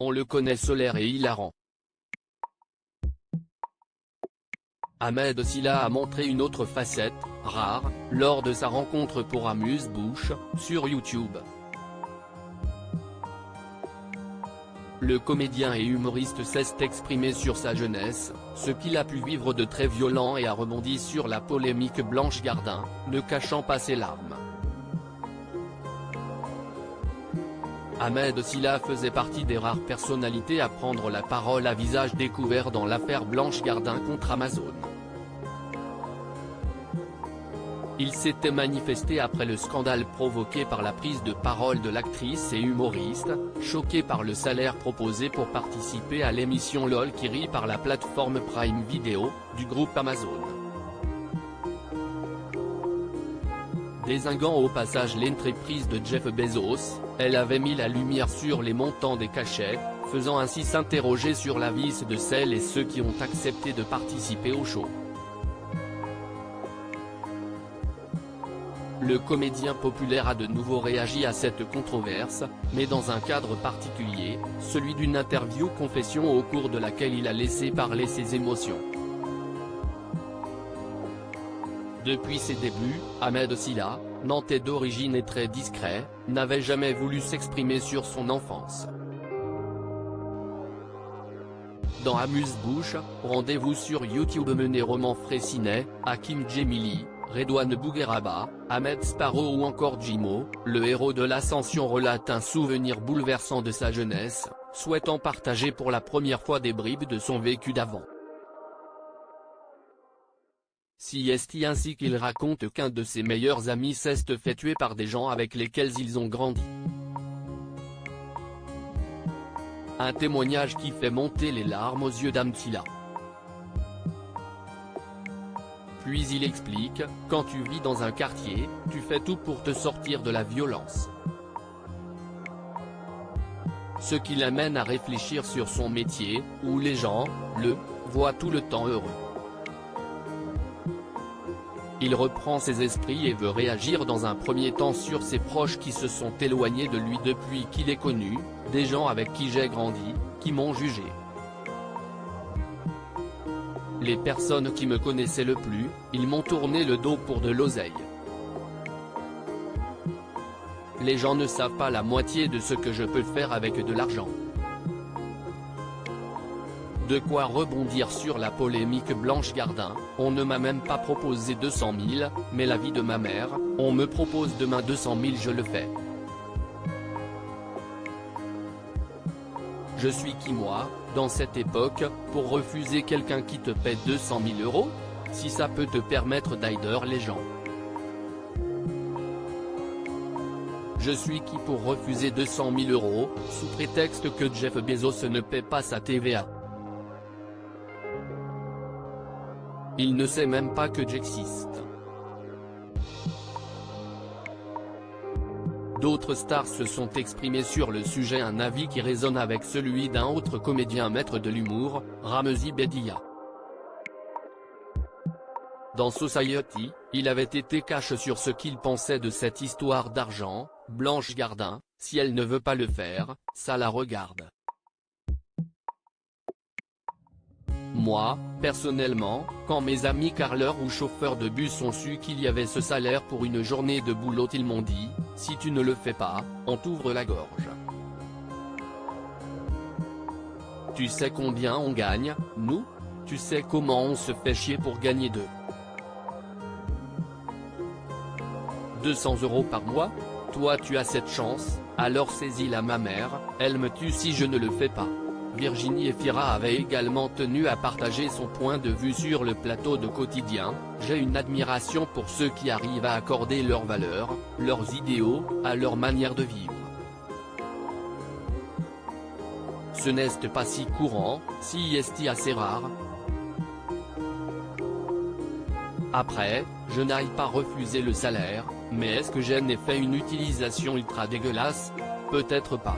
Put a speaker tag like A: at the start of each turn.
A: on le connaît solaire et hilarant. Ahmed Silla a montré une autre facette, rare, lors de sa rencontre pour Amuse-Bouche, sur YouTube. Le comédien et humoriste s'est exprimé sur sa jeunesse, ce qu'il a pu vivre de très violent et a rebondi sur la polémique Blanche Gardin, ne cachant pas ses larmes. Ahmed Silla faisait partie des rares personnalités à prendre la parole à visage découvert dans l'affaire Blanche Gardin contre Amazon. Il s'était manifesté après le scandale provoqué par la prise de parole de l'actrice et humoriste, choquée par le salaire proposé pour participer à l'émission LOL qui rit par la plateforme Prime Video, du groupe Amazon. Désinguant au passage l'entreprise de Jeff Bezos, elle avait mis la lumière sur les montants des cachets, faisant ainsi s'interroger sur la vie de celles et ceux qui ont accepté de participer au show. Le comédien populaire a de nouveau réagi à cette controverse, mais dans un cadre particulier, celui d'une interview-confession au cours de laquelle il a laissé parler ses émotions. Depuis ses débuts, Ahmed Silla, nantais d'origine et très discret, n'avait jamais voulu s'exprimer sur son enfance. Dans Amuse-Bouche, rendez-vous sur YouTube mené Roman Fraissinet, Hakim Djemili, Redouane Bougueraba, Ahmed Sparrow ou encore Jimo, le héros de l'Ascension relate un souvenir bouleversant de sa jeunesse, souhaitant partager pour la première fois des bribes de son vécu d'avant. Siesti ainsi qu'il raconte qu'un de ses meilleurs amis s'est fait tuer par des gens avec lesquels ils ont grandi. Un témoignage qui fait monter les larmes aux yeux d'Amtila. Puis il explique, quand tu vis dans un quartier, tu fais tout pour te sortir de la violence. Ce qui l'amène à réfléchir sur son métier, où les gens, voient tout le temps heureux. Il reprend ses esprits et veut réagir dans un premier temps sur ses proches qui se sont éloignés de lui depuis qu'il est connu, des gens avec qui j'ai grandi, qui m'ont jugé. Les personnes qui me connaissaient le plus, ils m'ont tourné le dos pour de l'oseille. Les gens ne savent pas la moitié de ce que je peux faire avec de l'argent. De quoi rebondir sur la polémique Blanche Gardin, on ne m'a même pas proposé 200 000, mais la vie de ma mère, on me propose demain 200 000 je le fais. Je suis qui moi, dans cette époque, pour refuser quelqu'un qui te paie 200 000 €, si ça peut te permettre d'aider les gens. Je suis qui pour refuser 200 000 €, sous prétexte que Jeff Bezos ne paie pas sa TVA. Il ne sait même pas que j'existe. D'autres stars se sont exprimées sur le sujet, un avis qui résonne avec celui d'un autre comédien maître de l'humour, Ramzy Bedia. Dans Society, il avait été cash sur ce qu'il pensait de cette histoire d'argent. Blanche Gardin, si elle ne veut pas le faire, ça la regarde. Moi, personnellement, quand mes amis carleurs ou chauffeurs de bus ont su qu'il y avait ce salaire pour une journée de boulot, ils m'ont dit, si tu ne le fais pas, on t'ouvre la gorge. Tu sais combien on gagne, nous? Tu sais comment on se fait chier pour gagner 200 € par mois? Toi tu as cette chance, alors saisis-la ma mère, elle me tue si je ne le fais pas. Virginie Efira avait également tenu à partager son point de vue sur le plateau de Quotidien. J'ai une admiration pour ceux qui arrivent à accorder leurs valeurs, leurs idéaux, à leur manière de vivre. Ce n'est pas si courant, si est assez rare. Après, je n'aille pas refuser le salaire, mais est-ce que j'en ai fait une utilisation ultra dégueulasse? Peut-être pas.